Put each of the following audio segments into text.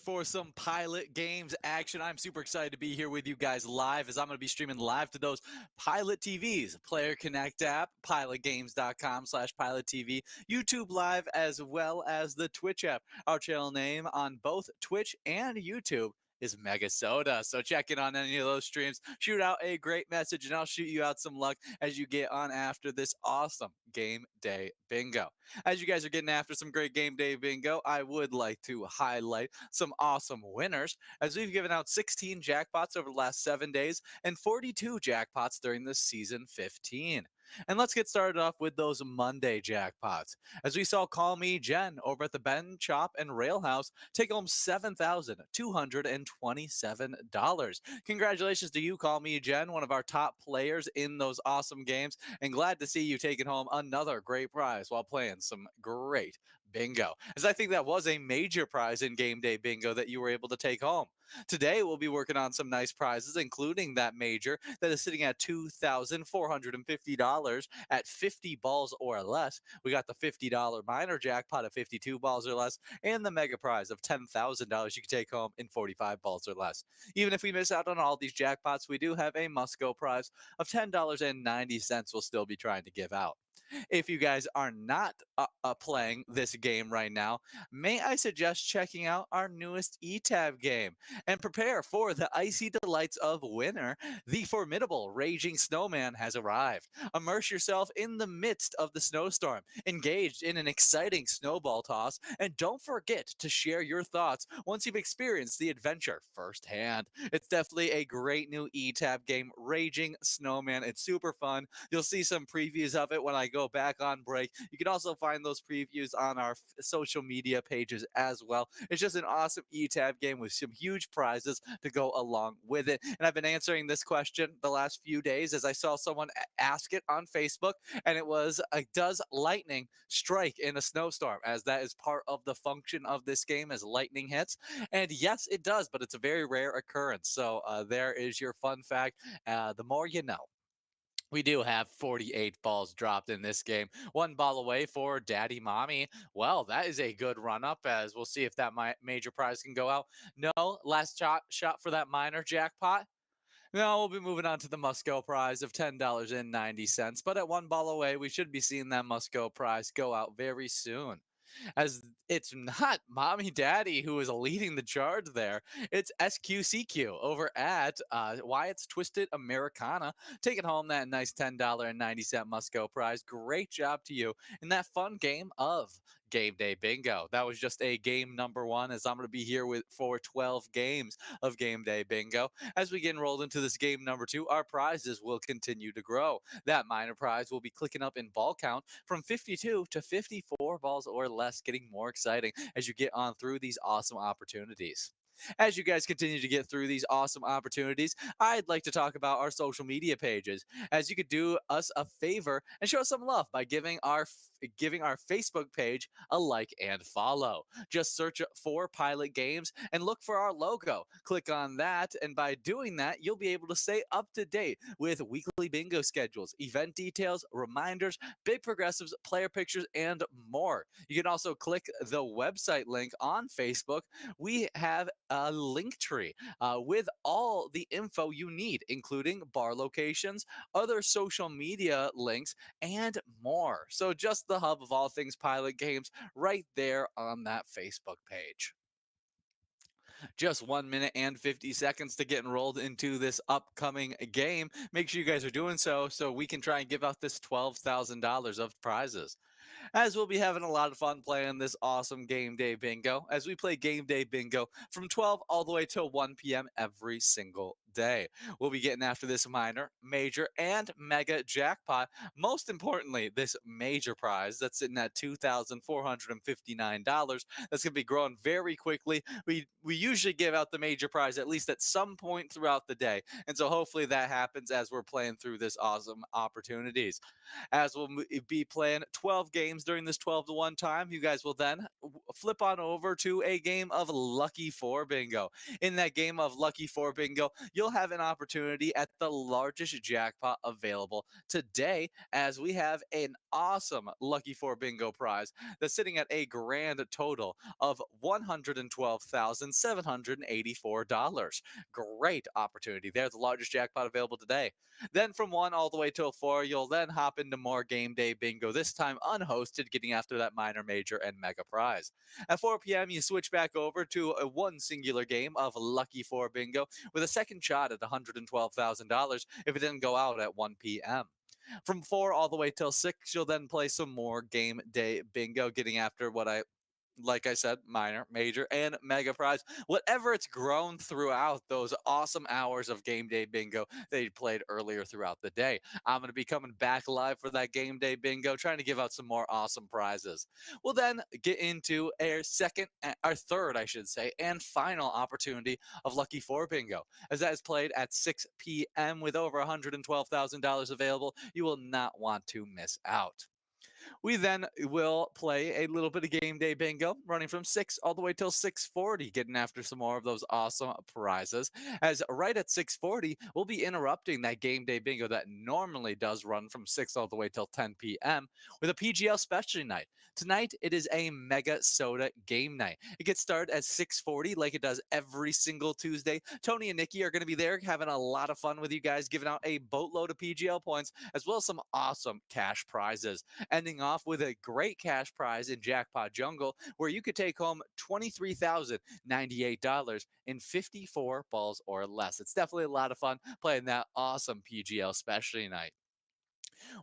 For some Pilot Games action. I'm super excited to be here with you guys live as I'm going to be streaming live to those Pilot TVs, Player Connect app, pilotgames.com/PilotTV, YouTube Live, as well as the Twitch app. Our channel name on both Twitch and YouTube is MegaSota. So check in on any of those streams, shoot out a great message, and I'll shoot you out some luck as you get on after this awesome game day bingo. As you guys are getting after some great game day bingo, I would like to highlight some awesome winners as we've given out 16 jackpots over the last 7 days and 42 jackpots during the season 15. And let's get started off with those Monday jackpots. As we saw Call Me Jen over at the Ben Chop and Rail House take home $7,227. Congratulations to you, Call Me Jen, one of our top players in those awesome games, and glad to see you taking home another great prize while playing some great bingo, as I think that was a major prize in game day bingo that you were able to take home. Today, we'll be working on some nice prizes, including that major that is sitting at $2,450 at 50 balls or less. We got the $50 minor jackpot at 52 balls or less, and the mega prize of $10,000 you can take home in 45 balls or less. Even if we miss out on all these jackpots, we do have a must-go prize of $10.90 we'll still be trying to give out. If you guys are not playing this game right now, may I suggest checking out our newest ETAB game and prepare for the icy delights of winter. The formidable Raging Snowman has arrived. Immerse yourself in the midst of the snowstorm, engaged in an exciting snowball toss, and don't forget to share your thoughts once you've experienced the adventure firsthand. It's definitely a great new ETAB game, Raging Snowman. It's super fun. You'll see some previews of it when I go back on break. You can also find those previews on our social media pages as well. It's just an awesome ETAB game with some huge prizes to go along with it. And I've been answering this question the last few days as I saw someone ask it on Facebook, and it was, does lightning strike in a snowstorm? As that is part of the function of this game as lightning hits. And yes, it does, but it's a very rare occurrence. So there is your fun fact. The more you know. We do have 48 balls dropped in this game. One ball away for Daddy Mommy. Well, that is a good run up, as we'll see if that major prize can go out. No, last shot for that minor jackpot. Now we'll be moving on to the Musco prize of $10.90. But at one ball away, we should be seeing that Musco prize go out very soon, as it's not mommy daddy who is leading the charge there. It's SQCQ over at Wyatt's Twisted Americana, taking home that nice $10.90 Musco prize. Great job to you in that fun game of Game Day Bingo. That was just a game number one, as I'm going to be here with for 12 games of Game Day Bingo. As we get enrolled into this game number two, our prizes will continue to grow. That minor prize will be clicking up in ball count from 52 to 54 balls or less, getting more exciting as you get on through these awesome opportunities. As you guys continue to get through these awesome opportunities, I'd like to talk about our social media pages. As you could do us a favor and show us some love by giving our Facebook page a like and follow. Just search for Pilot Games and look for our logo. Click on that, and by doing that, you'll be able to stay up to date with weekly bingo schedules, event details, reminders, big progressives, player pictures, and more. You can also click the website link on Facebook. We have a link tree with all the info you need, including bar locations, other social media links, and more. So, just the hub of all things Pilot Games right there on that Facebook page. Just 1 minute and 50 seconds to get enrolled into this upcoming game. Make sure you guys are doing so we can try and give out this $12,000 of prizes, as we'll be having a lot of fun playing this awesome Game Day Bingo as we play Game Day Bingo from 12 all the way till 1 p.m. every single day. We'll be getting after this minor, major, and mega jackpot. Most importantly, this major prize that's sitting at $2,459. That's going to be growing very quickly. We usually give out the major prize at least at some point throughout the day. And so hopefully that happens as we're playing through this awesome opportunities. As we'll be playing 12 games during this 12 to 1 time, you guys will then flip on over to a game of Lucky 4 Bingo. In that game of Lucky 4 Bingo, you'll have an opportunity at the largest jackpot available today, as we have an awesome Lucky 4 Bingo prize that's sitting at a grand total of $112,784. Great opportunity there, the largest jackpot available today. Then from 1 all the way till 4, you'll then hop into more Game Day Bingo, this time unhosted, getting after that minor, major, and mega prize. At 4 p.m., you switch back over to a one singular game of Lucky 4 Bingo with a second shot at $112,000 if it didn't go out at 1 p.m. From 4 all the way till 6, you'll then play some more Game Day Bingo, getting after what I like I said, minor, major, and mega prize. Whatever it's grown throughout those awesome hours of Game Day Bingo that you played earlier throughout the day. I'm going to be coming back live for that Game Day Bingo, trying to give out some more awesome prizes. We'll then get into our third, I should say, and final opportunity of Lucky 4 Bingo. As that is played at 6 p.m. with over $112,000 available, you will not want to miss out. We then will play a little bit of Game Day Bingo, running from 6 all the way till 6:40, getting after some more of those awesome prizes. As right at 6:40, we'll be interrupting that Game Day Bingo that normally does run from 6 all the way till 10 p.m. with a PGL specialty night. Tonight, it is a MegaSota game night. It gets started at 6:40 like it does every single Tuesday. Tony and Nikki are going to be there having a lot of fun with you guys, giving out a boatload of PGL points as well as some awesome cash prizes, ending off with a great cash prize in Jackpot Jungle, where you could take home $23,098 in 54 balls or less. It's definitely a lot of fun playing that awesome PGL specialty night.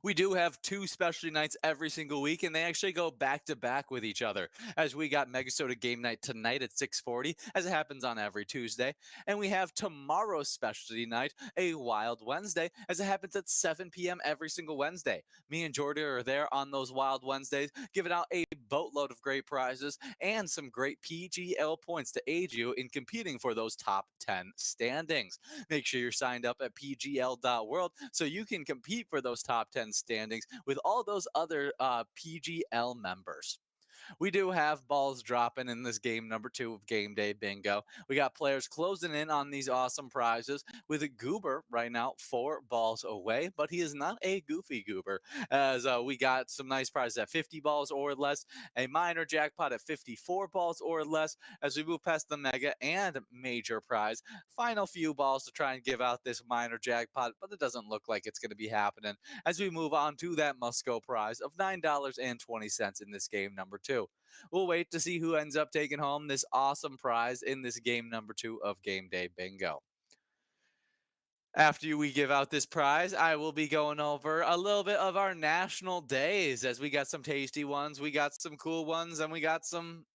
We do have two specialty nights every single week, and they actually go back to back with each other. As we got MegaSota game night tonight at 6:40, as it happens on every Tuesday, and we have tomorrow's specialty night, a Wild Wednesday, as it happens at 7 p.m. every single Wednesday. Me and Jordy are there on those Wild Wednesdays, giving out a boatload of great prizes and some great PGL points to aid you in competing for those top 10 standings. Make sure you're signed up at pgl.world so you can compete for those top 10 standings with all those other PGL members. We do have balls dropping in this game number 2 of Game Day Bingo. We got players closing in on these awesome prizes with a goober right now 4 balls away, but he is not a goofy goober as we got some nice prizes at 50 balls or less, a minor jackpot at 54 balls or less as we move past the mega and major prize. Final few balls to try and give out this minor jackpot, but it doesn't look like it's going to be happening as we move on to that Musco prize of $9.20 in this game number 2. We'll wait to see who ends up taking home this awesome prize in this game number 2 of Game Day Bingo. After we give out this prize, I will be going over a little bit of our national days as we got some tasty ones, we got some cool ones, and we got some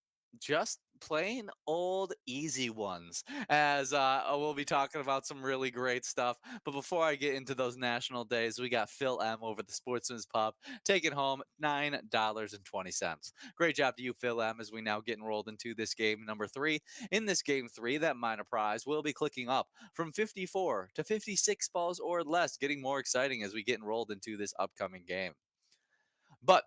just plain old easy ones as we'll be talking about some really great stuff. But before I get into those national days, we got Phil M over the Sportsman's Pub taking home $9.20. Great job to you, Phil M, as we now get enrolled into this game number 3. In this game 3, that minor prize will be clicking up from 54 to 56 balls or less, getting more exciting as we get enrolled into this upcoming game. But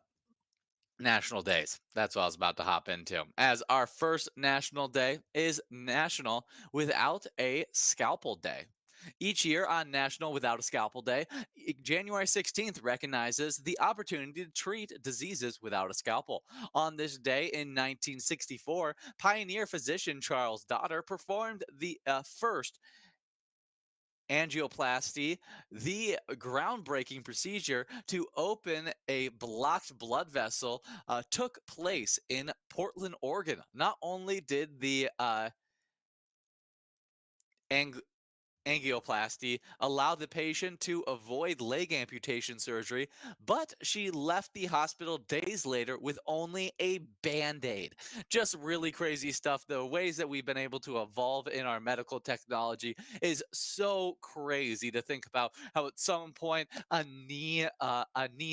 national days. That's what I was about to hop into. As our first national day is National Without a Scalpel Day. Each year on National Without a Scalpel Day, January 16th recognizes the opportunity to treat diseases without a scalpel. On this day in 1964, pioneer physician Charles Dotter performed the first angioplasty, the groundbreaking procedure to open a blocked blood vessel, took place in Portland, Oregon. Not only did the ang- angioplasty allowed the patient to avoid leg amputation surgery, but she left the hospital days later with only a band aid. Just really crazy stuff. The ways that we've been able to evolve in our medical technology is so crazy to think about how at some point a knee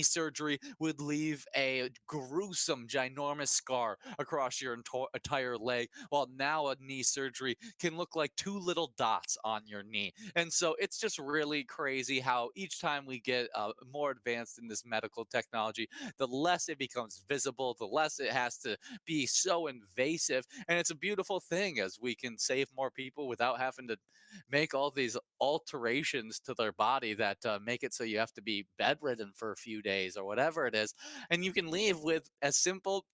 surgery would leave a gruesome, ginormous scar across your entire leg, while now a knee surgery can look like 2 little dots on your knee. And so it's just really crazy how each time we get more advanced in this medical technology, the less it becomes visible, the less it has to be so invasive. And it's a beautiful thing as we can save more people without having to make all these alterations to their body that make it so you have to be bedridden for a few days or whatever it is. And you can leave with as simple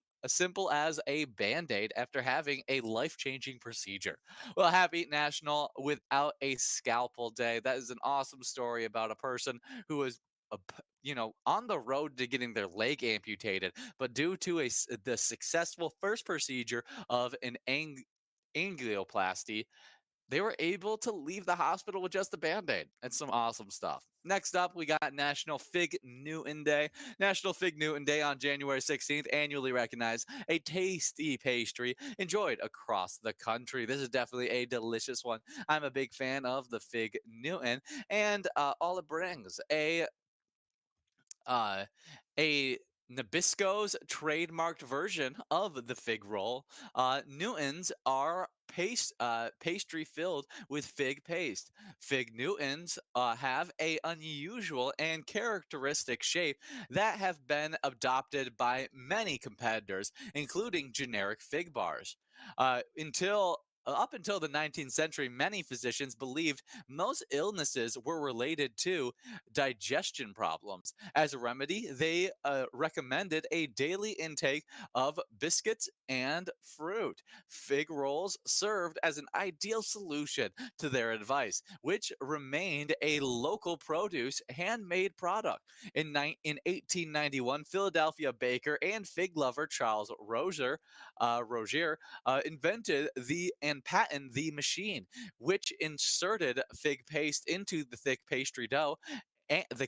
as a band-aid after having a life-changing procedure. Well, happy National Without a Scalpel Day. That is an awesome story about a person who was on the road to getting their leg amputated, but due to the successful first procedure of an angioplasty, they were able to leave the hospital with just a band-aid. It's some awesome stuff. Next up, we got National Fig Newton Day. National Fig Newton Day on January 16th, annually recognized a tasty pastry enjoyed across the country. This is definitely a delicious one. I'm a big fan of the Fig Newton, and all it brings uh, a Nabisco's trademarked version of the fig roll. Newtons are pastry filled with fig paste. Fig Newtons have a unusual and characteristic shape that have been adopted by many competitors, including generic fig bars. Until Up until the 19th century, many physicians believed most illnesses were related to digestion problems. As a remedy, they recommended a daily intake of biscuits and fruit. Fig rolls served as an ideal solution to their advice, which remained a local produce handmade product. In 1891, Philadelphia baker and fig lover Charles Rozier invented and patented the machine, which inserted fig paste into the thick pastry dough. The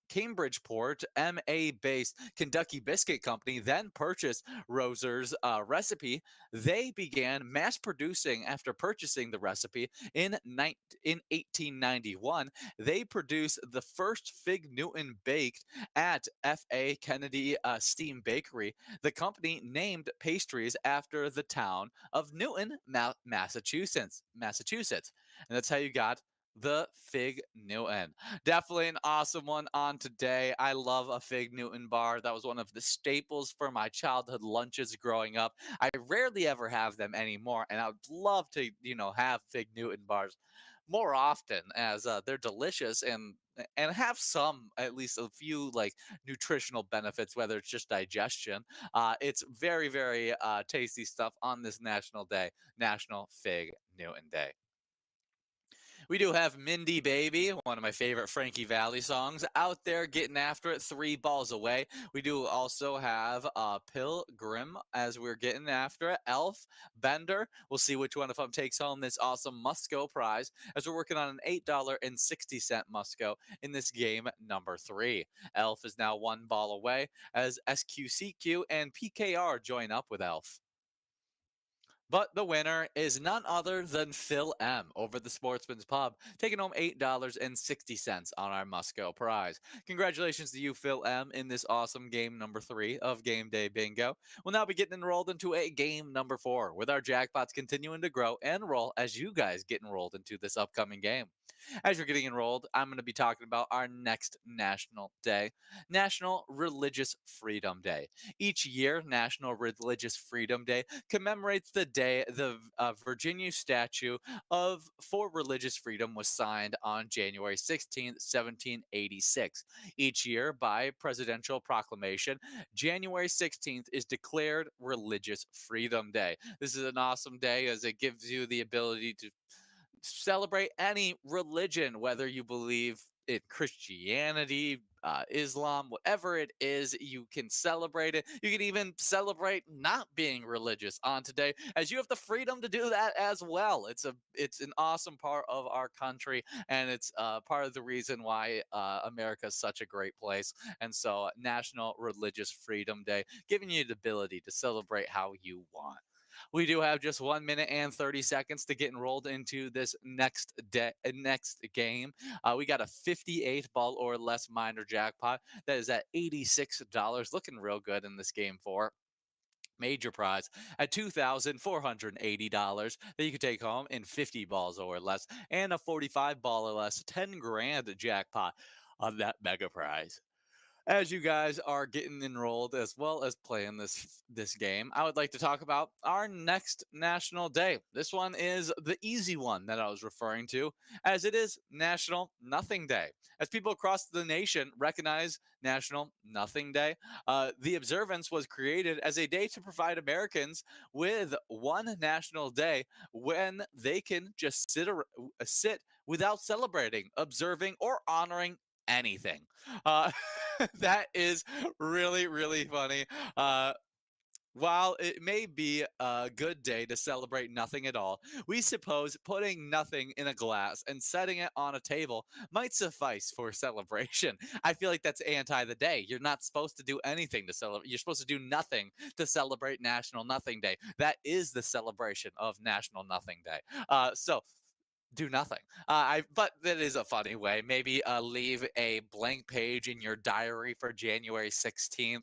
Cambridgeport, MA-based Kentucky Biscuit Company then purchased Rozer's recipe. They began mass producing after purchasing the recipe in 1891. They produced the first Fig Newton baked at F.A. Kennedy Steam Bakery. The company named pastries after the town of Newton, Massachusetts. And that's how you got The Fig Newton. Definitely an awesome one on today. I love a Fig Newton bar. That was one of the staples for my childhood lunches growing up. I rarely ever have them anymore, and I would love to, have Fig Newton bars more often as they're delicious and have some, at least a few, like nutritional benefits, whether it's just digestion. It's very, very tasty stuff on this national day, National Fig Newton Day. We do have Mindy Baby, one of my favorite Frankie Valli songs, out there getting after it, 3 balls away. We do also have Pilgrim as we're getting after it. Elf, Bender. We'll see which one of them takes home this awesome Musco prize as we're working on an $8.60 Musco in this game number 3. Elf is now 1 ball away as SQCQ and PKR join up with Elf. But the winner is none other than Phil M. over the Sportsman's Pub, taking home $8.60 on our Musco prize. Congratulations to you, Phil M., in this awesome game number 3 of Game Day Bingo. We'll now be getting enrolled into a game number 4, with our jackpots continuing to grow and roll as you guys get enrolled into this upcoming game. As you're getting enrolled, I'm going to be talking about our next national day, National Religious Freedom Day. Each year, National Religious Freedom Day commemorates the day the Virginia Statute of for Religious Freedom was signed on January 16th, 1786. Each year, by presidential proclamation, January 16th is declared Religious Freedom Day. This is an awesome day as it gives you the ability to celebrate any religion, whether you believe in Christianity, Islam, whatever it is, you can celebrate it. You can even celebrate not being religious on today, as you have the freedom to do that as well. It's an awesome part of our country, and it's part of the reason why America is such a great place. And so, National Religious Freedom Day, giving you the ability to celebrate how you want. We do have just 1 minute and 30 seconds to get enrolled into this next game. We got a 58 ball or less minor jackpot that is at $86, looking real good in this game for major prize at $2,480 that you can take home in 50 balls or less, and a 45 ball or less 10 grand jackpot on that mega prize. As you guys are getting enrolled as well as playing this game, I would like to talk about our next national day. This one is the easy one that I was referring to, as it is National Nothing Day. As people across the nation recognize National Nothing Day, the observance was created as a day to provide Americans with one national day when they can just sit without celebrating, observing, or honoring anything. Uh, that is really, really funny. Uh, while it may be a good day to celebrate nothing at all, we suppose putting nothing in a glass and setting it on a table might suffice for celebration. I feel like that's anti the day. You're not supposed to do anything to celebrate. You're supposed to do nothing to celebrate National Nothing Day. That is the celebration of National Nothing Day. So do nothing. But that is a funny way. Maybe leave a blank page in your diary for January 16th.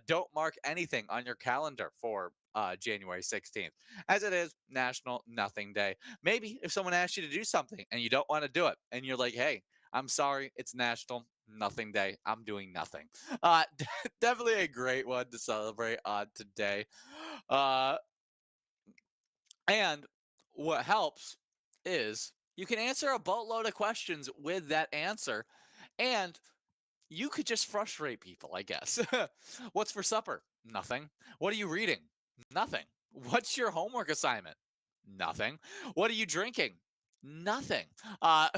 Don't mark anything on your calendar for January 16th, as it is National Nothing Day. Maybe if someone asks you to do something and you don't want to do it, and you're like, hey, I'm sorry, it's National Nothing Day. I'm doing nothing. Definitely a great one to celebrate on today. Uh, and what helps is you can answer a boatload of questions with that answer, and you could just frustrate people, I guess. What's for supper? Nothing. What are you reading? Nothing. What's your homework assignment? Nothing. What are you drinking? Nothing. Uh,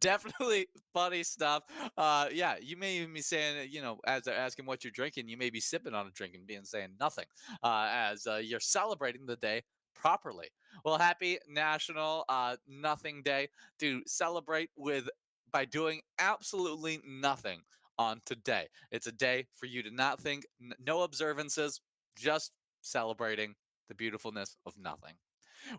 definitely funny stuff. Yeah, you may even be saying, as they're asking what you're drinking, you may be sipping on a drink and being saying nothing, as you're celebrating the day properly. Well, happy National Nothing Day to celebrate with by doing absolutely nothing on today. It's a day for you to not think, no observances, just celebrating the beautifulness of nothing.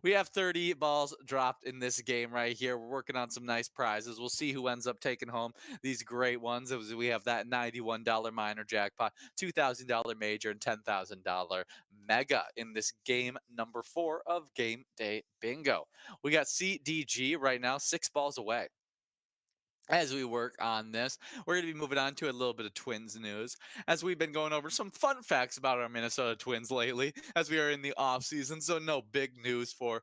We have 30 balls dropped in this game right here. We're working on some nice prizes. We'll see who ends up taking home these great ones. We have that $91 minor jackpot, $2,000 major, and $10,000 mega in this game number 4 of Game Day Bingo. We got CDG right now, 6 balls away. As we work on this, we're going to be moving on to a little bit of Twins news, as we've been going over some fun facts about our Minnesota Twins lately, as we are in the off season. So no big news for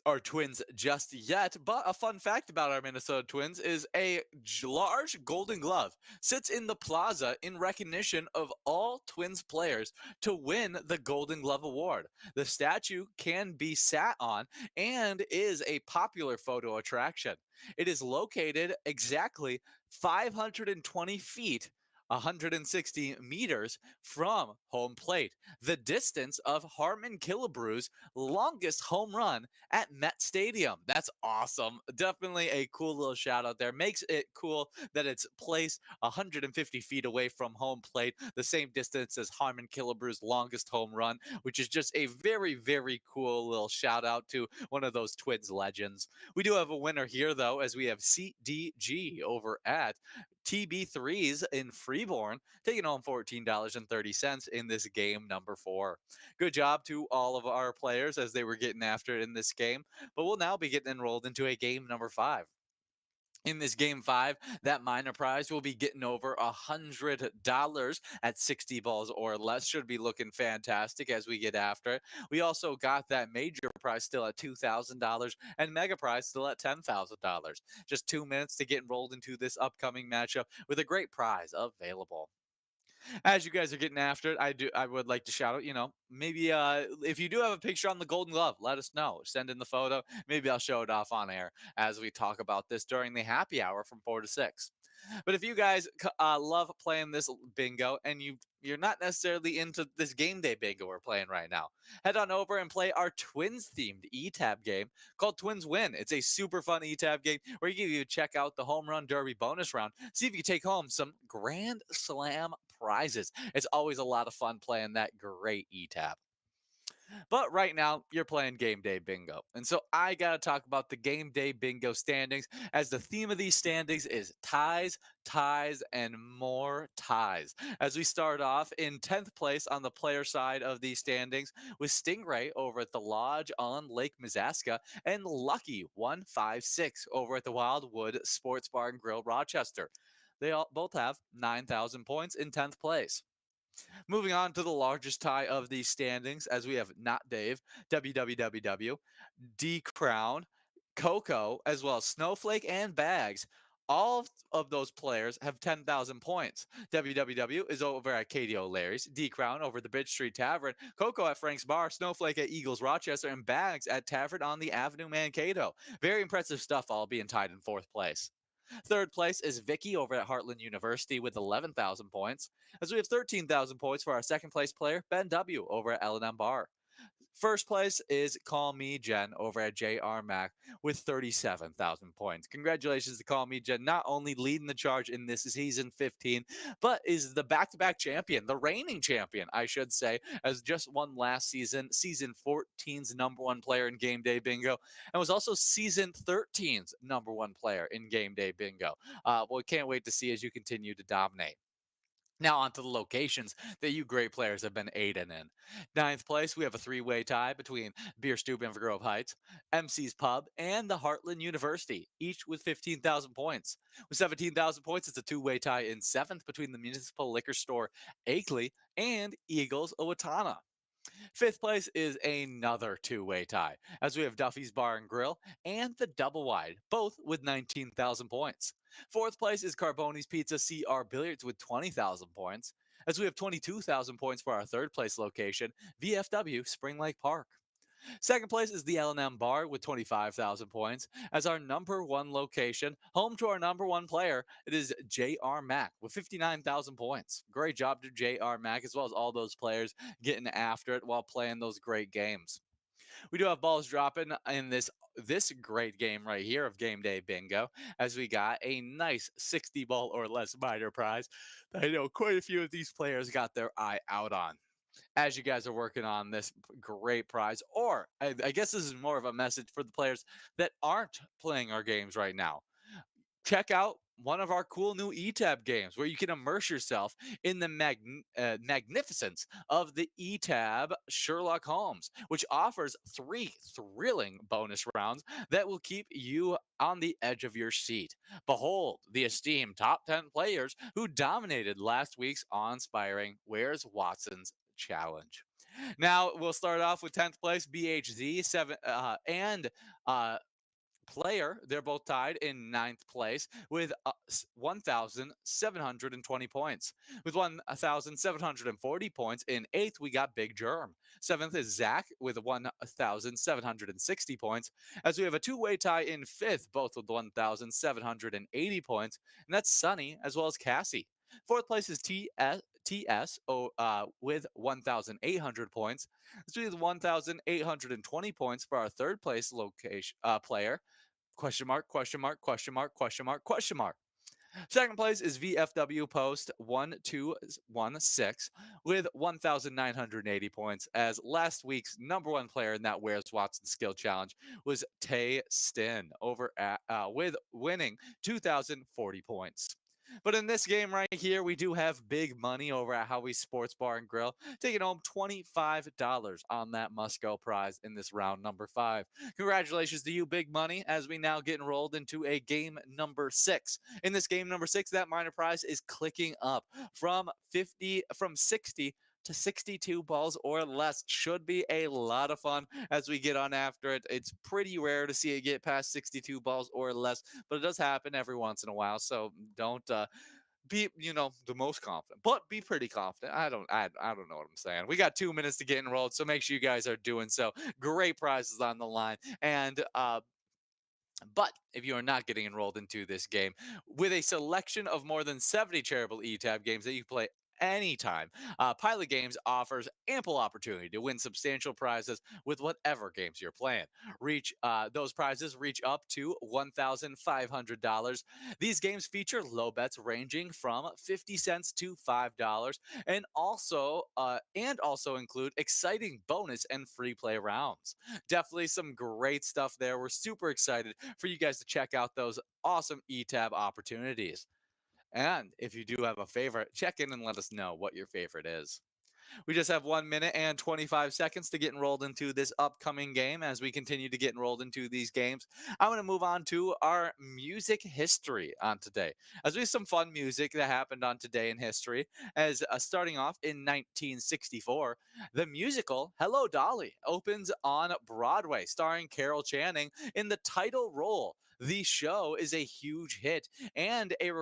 our Twins just yet. But a fun fact about our Minnesota Twins is a large golden glove sits in the plaza in recognition of all Twins players to win the Golden Glove Award. The statue can be sat on and is a popular photo attraction. It is located exactly 520 feet, 160 meters from home plate, the distance of Harmon Killebrew's longest home run at Met Stadium. That's awesome. Definitely a cool little shout out there. Makes it cool that it's placed 150 feet away from home plate, the same distance as Harmon Killebrew's longest home run, which is just a very, very cool little shout out to one of those Twins legends. We do have a winner here, though, as we have CDG over at TB3s in Freeborn, taking home $14.30 in this game number 4. Good job to all of our players as they were getting after it in this game. But we'll now be getting enrolled into a game number 5. In this game 5, that minor prize will be getting over $100 at 60 balls or less. Should be looking fantastic as we get after it. We also got that major prize still at $2,000 and mega prize still at $10,000. Just 2 minutes to get enrolled into this upcoming matchup with a great prize available. As you guys are getting after it, I would like to shout out, maybe if you do have a picture on the Golden Glove, let us know. Send in the photo. Maybe I'll show it off on air as we talk about this during the happy hour from 4 to 6. But if you guys love playing this bingo and you're not necessarily into this game day bingo we're playing right now, head on over and play our Twins themed E-Tab game called Twins Win. It's a super fun E-Tab game where you check out the home run derby bonus round, see if you can take home some Grand Slam prizes. It's always a lot of fun playing that great E-Tab. But right now, you're playing Game Day Bingo. And so I got to talk about the Game Day Bingo standings, as the theme of these standings is ties, ties, and more ties. As we start off in 10th place on the player side of these standings with Stingray over at the Lodge on Lake Mizaska and Lucky 156 over at the Wildwood Sports Bar and Grill Rochester. They all both have 9,000 points in 10th place. Moving on to the largest tie of these standings, as we have Not Dave, WWWW, D Crown, Coco, as well as Snowflake and Bags. All of those players have 10,000 points. WWW is over at Katie O'Leary's, D Crown over the Bitch Street Tavern, Coco at Frank's Bar, Snowflake at Eagles Rochester, and Bags at Tavern on the Avenue Mankato. Very impressive stuff, all being tied in 4th place. 3rd place is Vicky over at Heartland University with 11,000 points, as we have 13,000 points for our 2nd place player, Ben W. over at L&M Bar. 1st place is Call Me Jen over at JR Mac with 37,000 points. Congratulations to Call Me Jen, not only leading the charge in this season 15, but is the back-to-back champion, the reigning champion, I should say, as just won last season, season 14's number 1 player in Game Day Bingo, and was also season 13's number 1 player in Game Day Bingo. Well, can't wait to see as you continue to dominate. Now on to the locations that you great players have been aiding in. 9th place, we have a 3-way tie between Beer Stoop in Grove Heights, MC's Pub, and the Heartland University, each with 15,000 points. With 17,000 points, it's a 2-way tie in 7th between the Municipal Liquor Store Akeley and Eagles Owatonna. 5th place is another 2-way tie, as we have Duffy's Bar and Grill and the Double Wide, both with 19,000 points. 4th place is Carboni's Pizza CR Billiards with 20,000 points, as we have 22,000 points for our 3rd place location, VFW Spring Lake Park. 2nd place is the L&M Bar with 25,000 points. As our number 1 location, home to our number 1 player, it is JR Mack with 59,000 points. Great job to JR Mack, as well as all those players getting after it while playing those great games. We do have balls dropping in this great game right here of Game Day Bingo, as we got a nice 60 ball or less minor prize that I know quite a few of these players got their eye out on. as you guys are working on this great prize. Or I guess this is more of a message for the players that aren't playing our games right now. Check out one of our cool new eTab games where you can immerse yourself in the magnificence of the eTab Sherlock Holmes, which offers 3 thrilling bonus rounds that will keep you on the edge of your seat. Behold the esteemed top 10 players who dominated last week's awe-inspiring Where's Watson's challenge. Now we'll start off with 10th place BHZ seven and uh, player. They're both tied in ninth place with 1,720 points. With 1,740 points in eighth, we got Big Germ. Seventh is Zach with 1,760 points. As we have a two-way tie in fifth, both with 1,780 points, and that's Sunny as well as Cassie. Fourth place is with 1,800 points. This is 1,820 points for our third place location player. Question mark, question mark, question mark, question mark, question mark. Second place is VFW Post 1216 with 1,980 points, as last week's number one player in that Where's Watson skill challenge was Tay Stin with winning 2,040 points. But in this game right here, we do have big money over at Howie's Sports Bar and Grill, taking home $25 on that must-go prize in this round number 5. Congratulations to you, big money, as we now get enrolled into a game number 6. In this game number 6, that minor prize is clicking up from 60 to 62 balls or less. Should be a lot of fun as we get on after it. It's pretty rare to see it get past 62 balls or less, but it does happen every once in a while. So don't be the most confident, but be pretty confident. I don't know what I'm saying. We got 2 minutes to get enrolled, so make sure you guys are doing so. Great prizes on the line, and but if you are not getting enrolled into this game, with a selection of more than 70 charitable eTab games that you can play anytime, Pilot Games offers ample opportunity to win substantial prizes with whatever games you're playing. Those prizes reach up to $1,500. These games feature low bets ranging from 50 cents to $5, and also include exciting bonus and free play rounds. Definitely some great stuff there. We're super excited for you guys to check out those awesome eTab opportunities. And if you do have a favorite, check in and let us know what your favorite is. We just have 1 minute and 25 seconds to get enrolled into this upcoming game. As we continue to get enrolled into these games, I'm going to move on to our music history on today. As we have some fun music that happened on today in history, as starting off in 1964, the musical Hello Dolly opens on Broadway, starring Carol Channing in the title role. The show is a huge hit and a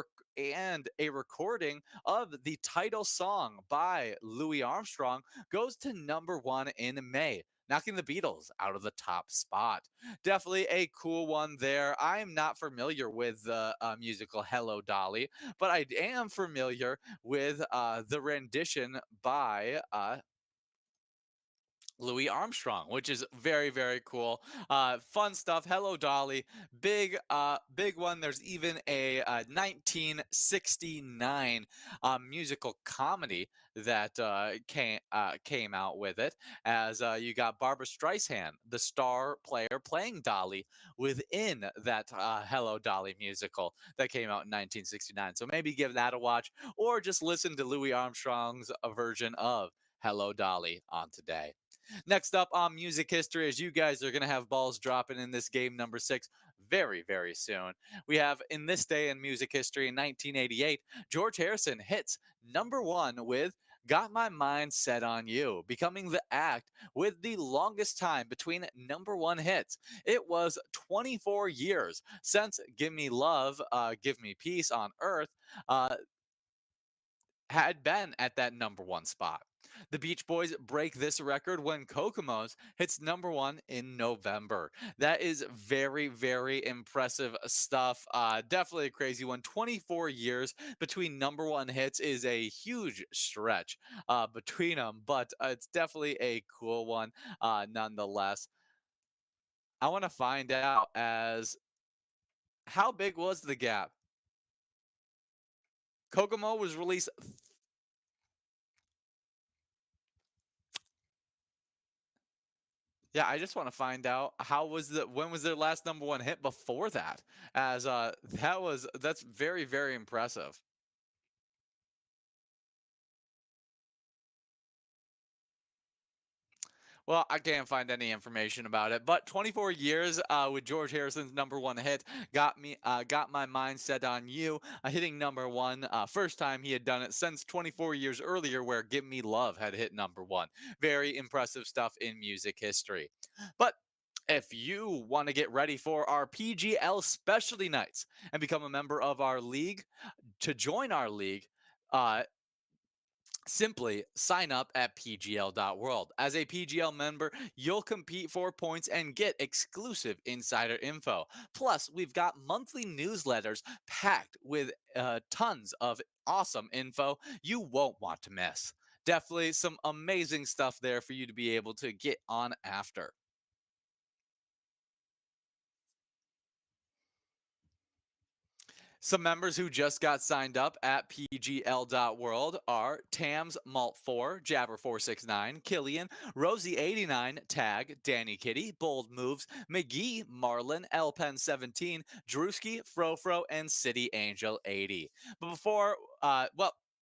recording of the title song by Louis Armstrong goes to number 1 in May, knocking the Beatles out of the top spot. Definitely a cool one there. I'm not familiar with the musical Hello Dolly, but I am familiar with the rendition by Louis Armstrong, which is very, very cool. Fun stuff. Hello Dolly, big one. There's even a 1969 musical comedy that came out with it. As you got Barbara Streisand, the star player, playing Dolly within that Hello Dolly musical that came out in 1969. So maybe give that a watch, or just listen to Louis Armstrong's version of Hello Dolly on today. Next up on music history, as you guys are going to have balls dropping in this game number 6 very, very soon. We have in this day in music history in 1988, George Harrison hits number 1 with Got My Mind Set on You, becoming the act with the longest time between number 1 hits. It was 24 years since Give Me Love, Give Me Peace on Earth uh, had been at that number 1 spot. The Beach Boys break this record when Kokomo's hits number 1 in November. That is very, very impressive stuff. Definitely a crazy one. 24 years between number 1 hits is a huge stretch between them, but it's definitely a cool one nonetheless. I want to find out as how big was the gap? Kokomo was released Yeah, I just want to find out how was the when was their last number one hit before that? As that's very very impressive. Well, I can't find any information about it, but 24 years with George Harrison's number one hit got my mind set on you, hitting number one. First time he had done it since 24 years earlier, where "Give Me Love" had hit number one. Very impressive stuff in music history. But if you want to get ready for our PGL specialty nights and become a member of our league, to join our league, uh, simply sign up at pgl.world. As a PGL member, you'll compete for points and get exclusive insider info. Plus, we've got monthly newsletters packed with tons of awesome info you won't want to miss. Definitely some amazing stuff there for you to be able to get on after. Some members who just got signed up at pgl.world are Tams Malt 4, Jabber 469, Killian, Rosie 89, Tag, Danny Kitty, Bold Moves, McGee, Marlin, Elpen 17, Drewski, Frofro, and City Angel 80. But before,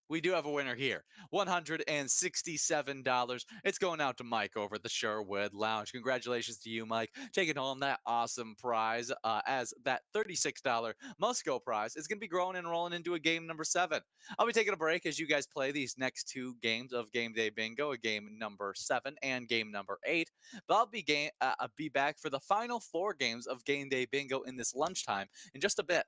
we do have a winner here. $167. It's going out to Mike over at the Sherwood Lounge. Congratulations to you, Mike, taking home that awesome prize, as that $36 must go prize is going to be growing and rolling into a game number 7. I'll be taking a break as you guys play these next two games of Game Day Bingo, a game number 7 and game number 8. But I'll be back for the final 4 games of Game Day Bingo in this lunchtime in just a bit.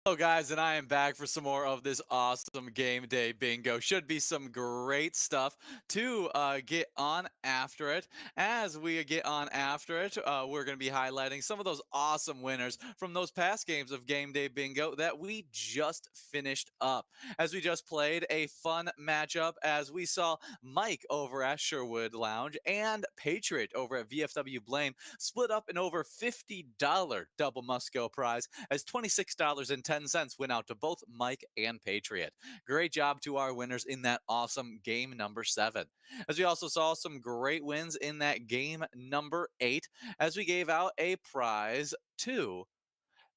Hello, guys, and I am back for some more of this awesome game day bingo. Should be some great stuff to get on after it. As we get on after it, we're going to be highlighting some of those awesome winners from those past games of game day bingo that we just finished up. As we just played a fun matchup, as we saw Mike over at Sherwood Lounge and Patriot over at VFW Blame split up an over $50 double must go prize as $26.10 went out to both Mike and Patriot. Great job to our winners in that awesome game number 7. As we also saw some great wins in that game number 8 as we gave out a prize to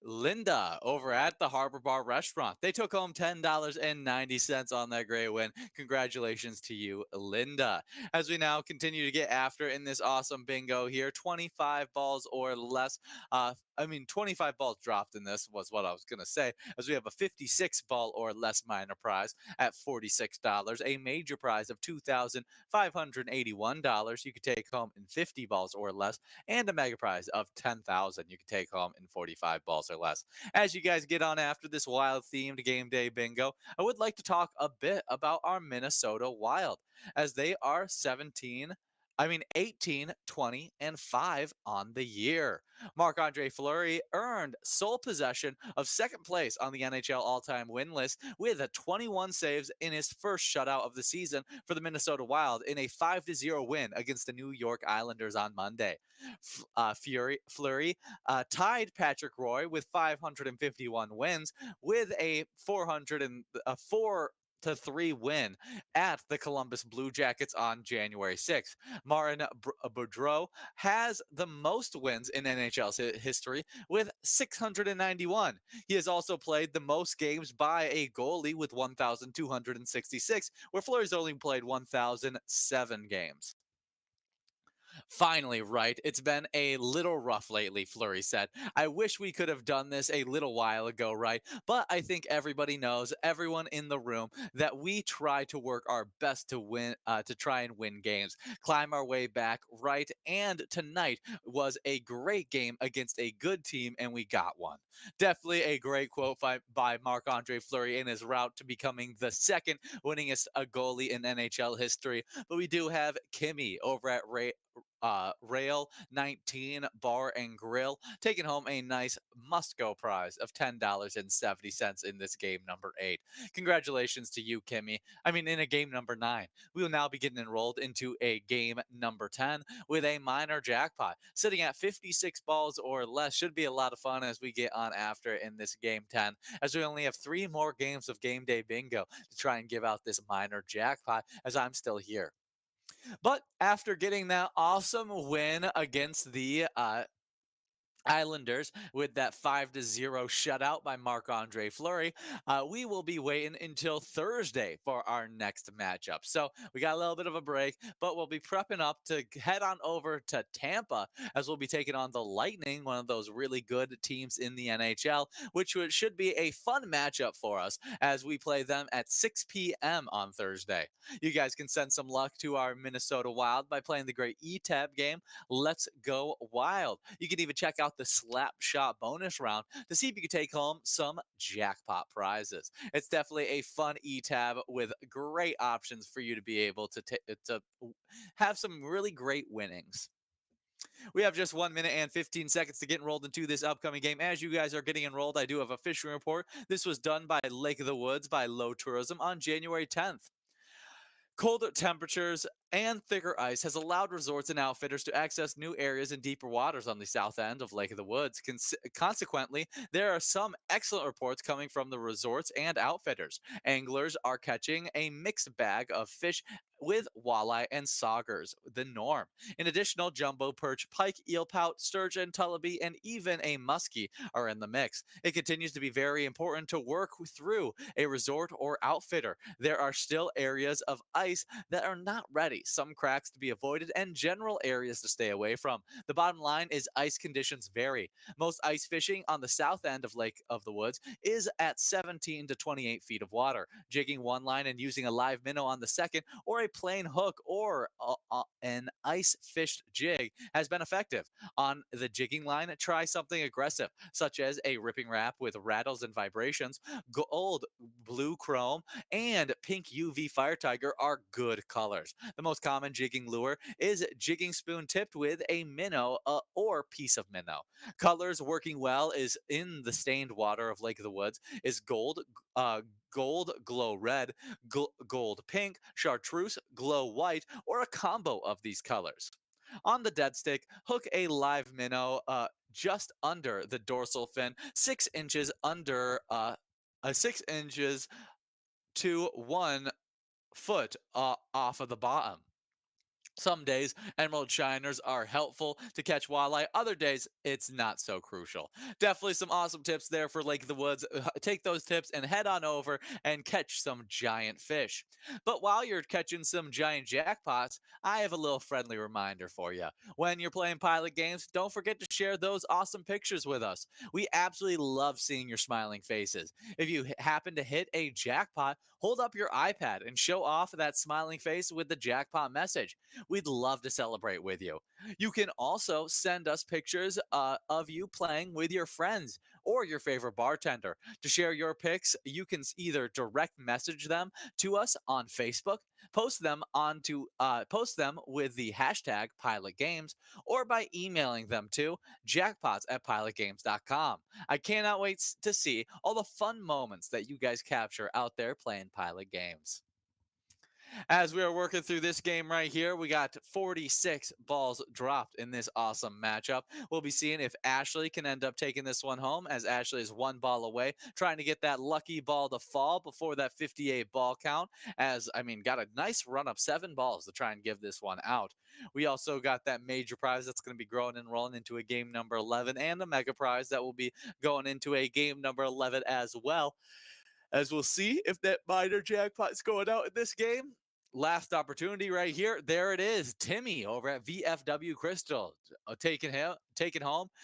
Linda over at the Harbor Bar Restaurant. They took home $10.90 on that great win. Congratulations to you, Linda. As we now continue to get after in this awesome bingo here, 25 balls or less. 25 balls dropped in this was what I was going to say, as we have a 56 ball or less minor prize at $46, a major prize of $2,581 you could take home in 50 balls or less, and a mega prize of 10,000 you can take home in 45 balls or less. As you guys get on after this wild themed game day bingo, I would like to talk a bit about our Minnesota Wild, as they are 18, 20, and 5 on the year. Marc-Andre Fleury earned sole possession of second place on the NHL all-time win list with a 21 saves in his first shutout of the season for the Minnesota Wild in a 5-0 win against the New York Islanders on Monday. Fleury tied Patrick Roy with 551 wins with a 4-3 win at the Columbus Blue Jackets on January 6th. Martin Boudreau has the most wins in NHL's history with 691. He has also played the most games by a goalie with 1,266, where Fleury's only played 1,007 games. Finally, right. It's been a little rough lately, Fleury said. I wish we could have done this a little while ago, right? But I think everybody knows, everyone in the room, that we try to work our best to win, to try and win games, climb our way back, right? And tonight was a great game against a good team, and we got one. Definitely a great quote by Marc-Andre Fleury in his route to becoming the second winningest goalie in NHL history. But we do have Kimmy over at Rail 19 Bar and Grill, taking home a nice must-go prize of $10.70 in this game number 8. Congratulations to you, Kimmy. In a game number 9. We will now be getting enrolled into a game number 10 with a minor jackpot. Sitting at 56 balls or less should be a lot of fun as we get on after in this game 10, as we only have 3 more games of game day bingo to try and give out this minor jackpot, as I'm still here. But after getting that awesome win against the Islanders with that 5-0 shutout by Marc-Andre Fleury, we will be waiting until Thursday for our next matchup. So we got a little bit of a break, but we'll be prepping up to head on over to Tampa, as we'll be taking on the Lightning, one of those really good teams in the NHL, which should be a fun matchup for us as we play them at 6 p.m. on Thursday. You guys can send some luck to our Minnesota Wild by playing the great E-Tab game, Let's Go Wild. You can even check out the slap shot bonus round to see if you can take home some jackpot prizes. It's definitely a fun e-tab with great options for you to be able to have some really great winnings. We have just 1 minute and 15 seconds to get enrolled into this upcoming game. As you guys are getting enrolled, I do have a fishing report. This was done by Lake of the Woods by Low Tourism on January 10th. Colder temperatures and thicker ice has allowed resorts and outfitters to access new areas and deeper waters on the south end of Lake of the Woods. Consequently, there are some excellent reports coming from the resorts and outfitters. Anglers are catching a mixed bag of fish, with walleye and saugers the norm. In addition, jumbo perch, pike, eel pout, sturgeon, tullibee, and even a muskie are in the mix. It continues to be very important to work through a resort or outfitter. There are still areas of ice that are not ready slightly, some cracks to be avoided, and general areas to stay away from. The bottom line is ice conditions vary. Most ice fishing on the south end of Lake of the Woods is at 17 to 28 feet of water. Jigging one line and using a live minnow on the second, or a plain hook, or an ice fished jig has been effective. On the jigging line, try something aggressive, such as a ripping rap with rattles and vibrations. Gold, blue chrome, and pink UV fire tiger are good colors. The most common jigging lure is jigging spoon tipped with a minnow or piece of minnow. Colors working well is in the stained water of Lake of the Woods is uh, gold glow red, gold pink, chartreuse glow white, or a combo of these colors. On the dead stick, hook a live minnow just under the dorsal fin, 6 inches under 6 inches to 1 foot off of the bottom. Some days, emerald shiners are helpful to catch walleye. Other days, it's not so crucial. Definitely some awesome tips there for Lake of the Woods. Take those tips and head on over and catch some giant fish. But while you're catching some giant jackpots, I have a little friendly reminder for you. When you're playing pilot games, don't forget to share those awesome pictures with us. We absolutely love seeing your smiling faces. If you happen to hit a jackpot, hold up your iPad and show off that smiling face with the jackpot message. We'd love to celebrate with you. You can also send us pictures of you playing with your friends or your favorite bartender. To share your pics, you can either direct message them to us on Facebook, post them with the hashtag Pilot Games, or by emailing them to jackpots@pilotgames.com. I cannot wait to see all the fun moments that you guys capture out there playing Pilot Games. As we are working through this game right here, we got 46 balls dropped in this awesome matchup. We'll be seeing if Ashley can end up taking this one home, as Ashley is 1 ball away, trying to get that lucky ball to fall before that 58 ball count. Got a nice run of 7 balls to try and give this one out. We also got that major prize that's going to be growing and rolling into a game number 11, and the mega prize that will be going into a game number 11 as well. As we'll see if that minor jackpot's going out in this game. Last opportunity right here. There it is. Timmy over at VFW Crystal taking home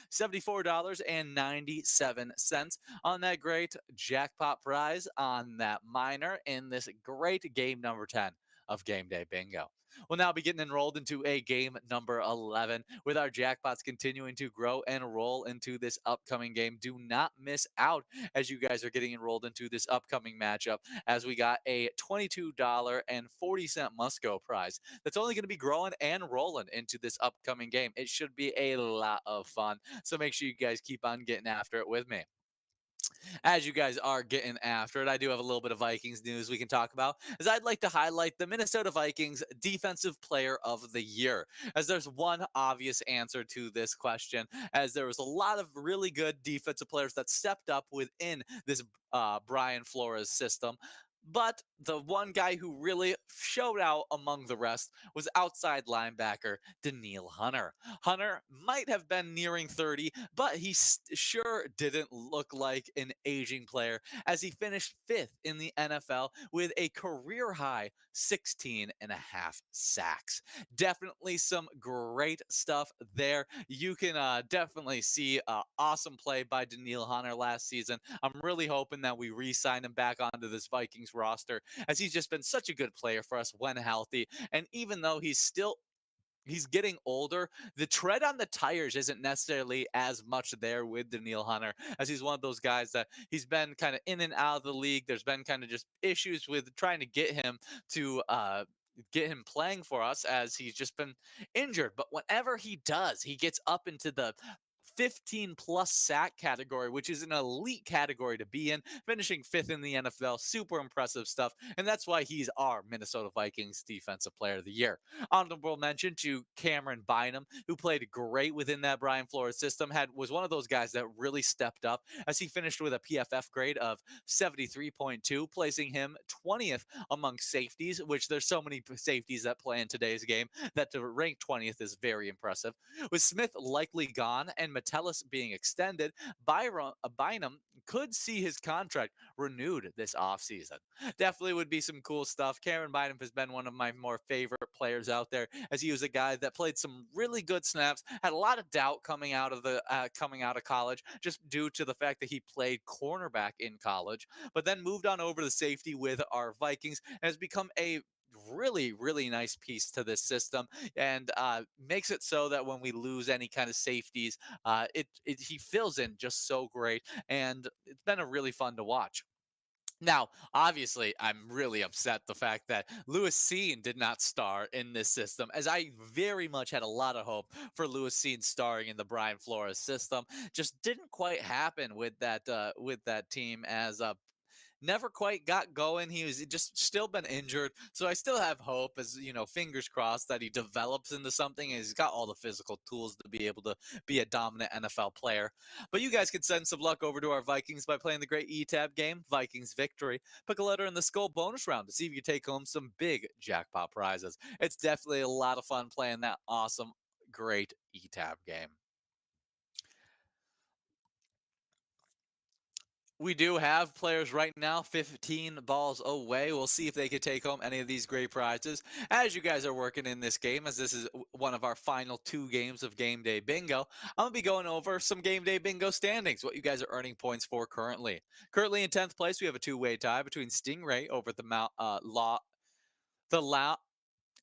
$74.97 on that great jackpot prize on that minor in this great game number 10 of Game Day Bingo. We'll now be getting enrolled into a game number 11 with our jackpots continuing to grow and roll into this upcoming game. Do not miss out as you guys are getting enrolled into this upcoming matchup, as we got a $22.40 Musco prize that's only going to be growing and rolling into this upcoming game. It should be a lot of fun. So make sure you guys keep on getting after it with me. As you guys are getting after it, I do have a little bit of Vikings news we can talk about, as I'd like to highlight the Minnesota Vikings Defensive Player of the Year, as there's one obvious answer to this question, as there was a lot of really good defensive players that stepped up within this Brian Flores system. But the one guy who really showed out among the rest was outside linebacker Daniil Hunter. Hunter might have been nearing 30, but he sure didn't look like an aging player, as he finished 5th in the NFL with a career high 16 and a half sacks. Definitely some great stuff there. You can definitely see awesome play by Daniil Hunter last season. I'm really hoping that we re-sign him back onto this Vikings roster, as he's just been such a good player for us when healthy. And even though he's getting older, the tread on the tires isn't necessarily as much there with Daniil Hunter, as he's one of those guys that he's been kind of in and out of the league. There's been kind of just issues with trying to get him playing for us, as he's just been injured. But whenever he does, he gets up into the 15 plus sack category, which is an elite category to be in, finishing 5th in the NFL. Super impressive stuff. And that's why he's our Minnesota Vikings Defensive Player of the Year. Honorable mention to Cameron Bynum, who played great within that Brian Flores system, was one of those guys that really stepped up, as he finished with a PFF grade of 73.2, placing him 20th among safeties, which there's so many safeties that play in today's game that to rank 20th is very impressive. With Smith likely gone and Metellus being extended, Bynum could see his contract renewed this offseason. Definitely would be some cool stuff. Cameron Bynum has been one of my more favorite players out there, as he was a guy that played some really good snaps, had a lot of doubt coming out of college, just due to the fact that he played cornerback in college, but then moved on over to safety with our Vikings and has become a really nice piece to this system, and makes it so that when we lose any kind of safeties, he fills in just so great, and it's been a really fun to watch. Now, obviously, I'm really upset the fact that Lewis Seen did not star in this system, as I very much had a lot of hope for Lewis Seen starring in the Brian Flores system. Just didn't quite happen with that team, as never quite got going. He was just still been injured. So I still have hope, as fingers crossed, that he develops into something and he's got all the physical tools to be able to be a dominant NFL player. But you guys can send some luck over to our Vikings by playing the great ETAB game, Vikings Victory. Pick a letter in the skull bonus round to see if you take home some big jackpot prizes. It's definitely a lot of fun playing that awesome, great ETAB game. We do have players right now 15 balls away. We'll see if they can take home any of these great prizes. As you guys are working in this game, as this is one of our final 2 games of Game Day Bingo, I'm going to be going over some Game Day Bingo standings, what you guys are earning points for currently. Currently in 10th place, we have a 2-way tie between Stingray over at the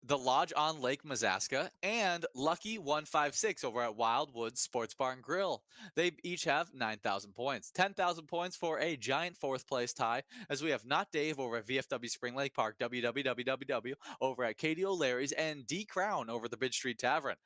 the Lodge on Lake Mazaska, and Lucky 156 over at Wildwood Sports Bar and Grill. They each have 9,000 points. 10,000 points for a giant 4th place tie, as we have Not Dave over at VFW Spring Lake Park, WWWW over at Katie O'Leary's, and D Crown over at the Bridge Street Tavern.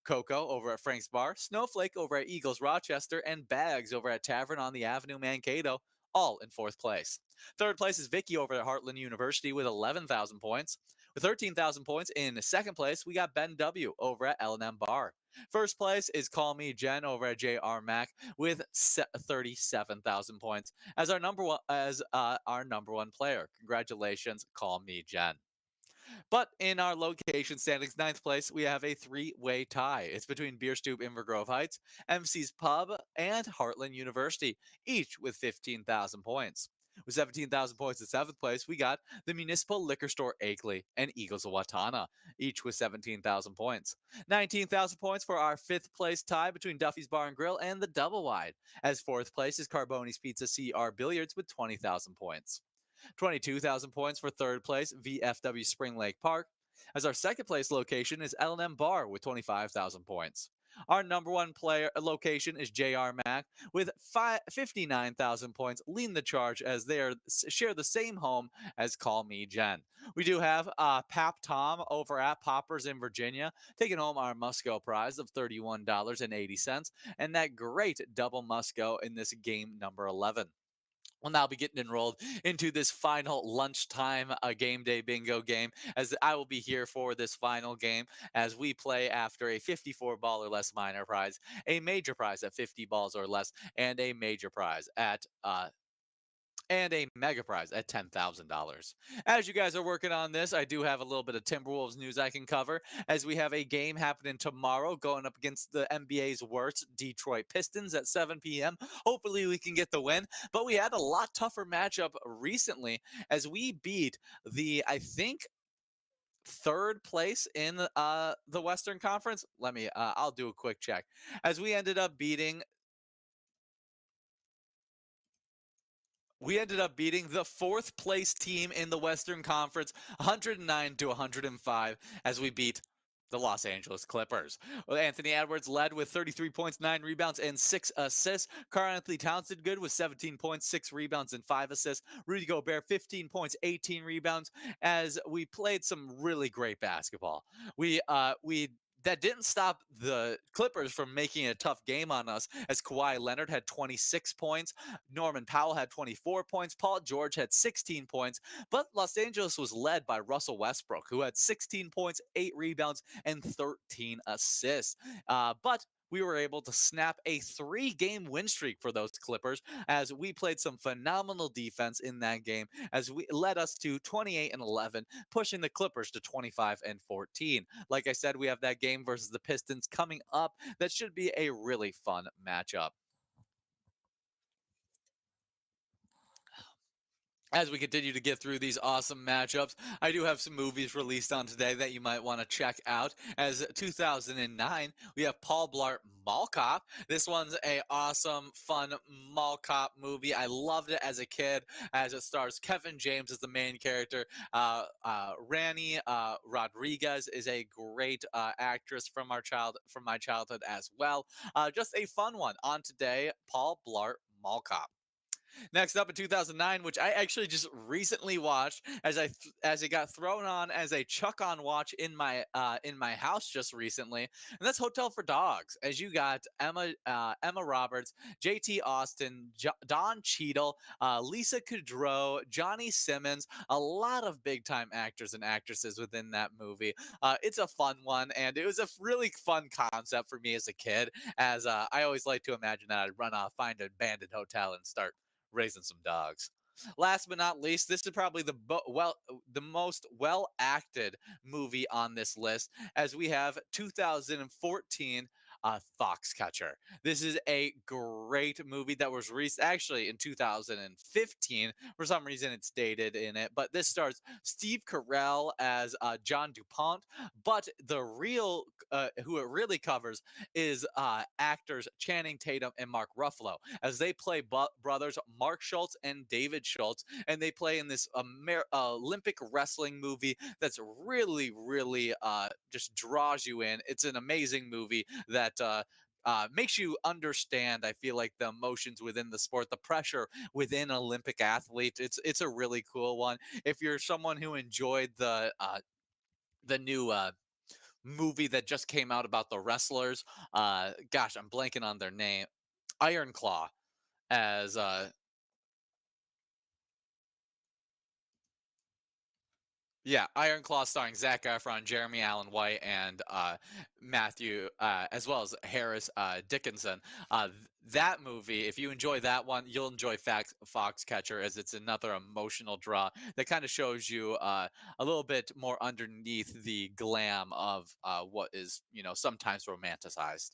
Coco over at Frank's Bar, Snowflake over at Eagles Rochester, and Bags over at Tavern on the Avenue Mankato, all in 4th place. 3rd place is Vicky over at Heartland University with 11,000 points. With 13,000 points in 2nd place, we got Ben W over at L&M Bar. 1st place is Call Me Jen over at JR Mac with 37,000 points as our number one player. Congratulations, Call Me Jen. But in our location standings, 9th place, we have a 3-way tie. It's between Beer Stoop Invergrove Heights, MC's Pub, and Heartland University, each with 15,000 points. With 17,000 points in 7th place, we got the Municipal Liquor Store Akeley and Eagles of Watana, each with 17,000 points. 19,000 points for our 5th place tie between Duffy's Bar and Grill and the Double Wide, as 4th place is Carboni's Pizza CR Billiards with 20,000 points. 22,000 points for 3rd place, VFW Spring Lake Park, as our 2nd place location is L&M Bar with 25,000 points. Our number one player location is JR Mac with 59,000 points, leading the charge as they share the same home as Call Me Jen. We do have Pap Tom over at Poppers in Virginia, taking home our Musco prize of $31.80, and that great double Musco in this game number 11. We'll now be getting enrolled into this final lunchtime game day bingo game, as I will be here for this final game as we play after a 54 ball or less minor prize, a major prize at 50 balls or less, and a major prize at and a mega prize at $10,000. As you guys are working on this, I do have a little bit of Timberwolves news I can cover, as we have a game happening tomorrow going up against the NBA's worst Detroit Pistons at 7 p.m. Hopefully we can get the win, but we had a lot tougher matchup recently as we beat I think, 3rd place in the Western Conference. I'll do a quick check. As we ended up beating the 4th place team in the Western Conference, 109-105, as we beat the Los Angeles Clippers. Well, Anthony Edwards led with 33 points, 9 rebounds, and 6 assists. Karl-Anthony Towns did good with 17 points, 6 rebounds, and 5 assists. Rudy Gobert, 15 points, 18 rebounds, as we played some really great basketball. We that didn't stop the Clippers from making a tough game on us, as Kawhi Leonard had 26 points, Norman Powell had 24 points, Paul George had 16 points, but Los Angeles was led by Russell Westbrook, who had 16 points, 8 rebounds, and 13 assists. But we were able to snap a 3-game win streak for those Clippers, as we played some phenomenal defense in that game, as we led us to 28-11, pushing the Clippers to 25-14. Like I said, we have that game versus the Pistons coming up. That should be a really fun matchup. As we continue to get through these awesome matchups, I do have some movies released on today that you might want to check out. As 2009, we have Paul Blart Mall Cop. This one's a awesome, fun mall cop movie. I loved it as a kid, as it stars Kevin James as the main character. Rani Rodriguez is a great actress from my childhood as well. Just a fun one on today. Paul Blart Mall Cop. Next up in 2009, which I actually just recently watched as it got thrown on as a Chuck on watch in my house just recently, and that's Hotel for Dogs. As you got Emma Roberts, J.T. Austin, Don Cheadle, Lisa Kudrow, Johnny Simmons, a lot of big time actors and actresses within that movie. It's a fun one, and it was a really fun concept for me as a kid. As I always like to imagine that I'd run off, find an abandoned hotel, and start raising some dogs. Last but not least, this is probably the most well acted movie on this list, as we have 2014 Foxcatcher. This is a great movie that was released actually in 2015. For some reason, it's dated in it, but this stars Steve Carell as John DuPont. But the real who it really covers is actors Channing Tatum and Mark Ruffalo, as they play brothers Mark Schultz and David Schultz, and they play in this Olympic wrestling movie that's really, really just draws you in. It's an amazing movie that makes you understand. I feel like the emotions within the sport, the pressure within Olympic athletes. It's a really cool one. If you're someone who enjoyed the new movie that just came out about the wrestlers, gosh, I'm blanking on their name. Iron Claw, as yeah, Iron Claw starring Zac Efron, Jeremy Allen White, and Matthew, as well as Harris Dickinson. That movie, if you enjoy that one, you'll enjoy Foxcatcher, as it's another emotional draw that kind of shows you a little bit more underneath the glam of what is, sometimes romanticized.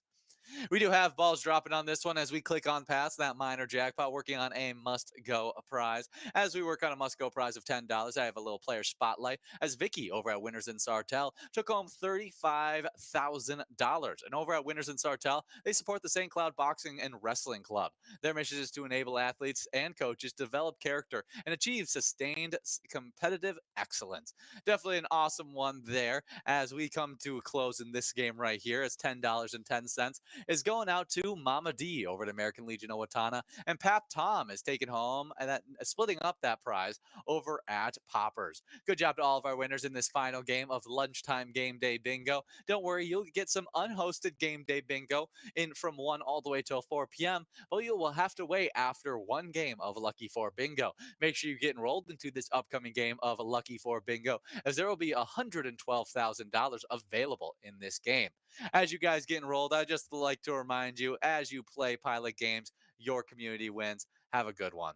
We do have balls dropping on this one as we click on past that minor jackpot, working on a must go prize. As we work on a must go prize of $10, I have a little player spotlight, as Vicky over at Winners in Sartell took home $35,000. And over at Winners in Sartell, they support the St. Cloud Boxing and Wrestling Club. Their mission is to enable athletes and coaches to develop character and achieve sustained competitive excellence. Definitely an awesome one there, as we come to a close in this game right here. It's $10.10 is going out to Mama D over at American Legion Owatonna, and Pap Tom is taking home and splitting up that prize over at Poppers. Good job to all of our winners in this final game of lunchtime game day bingo. Don't worry, you'll get some unhosted game day bingo in from 1 all the way till 4 p.m., but you will have to wait after one game of Lucky 4 bingo. Make sure you get enrolled into this upcoming game of Lucky 4 bingo, as there will be $112,000 available in this game. As you guys get enrolled, I just like to remind you, as you play pilot games, your community wins. Have a good one.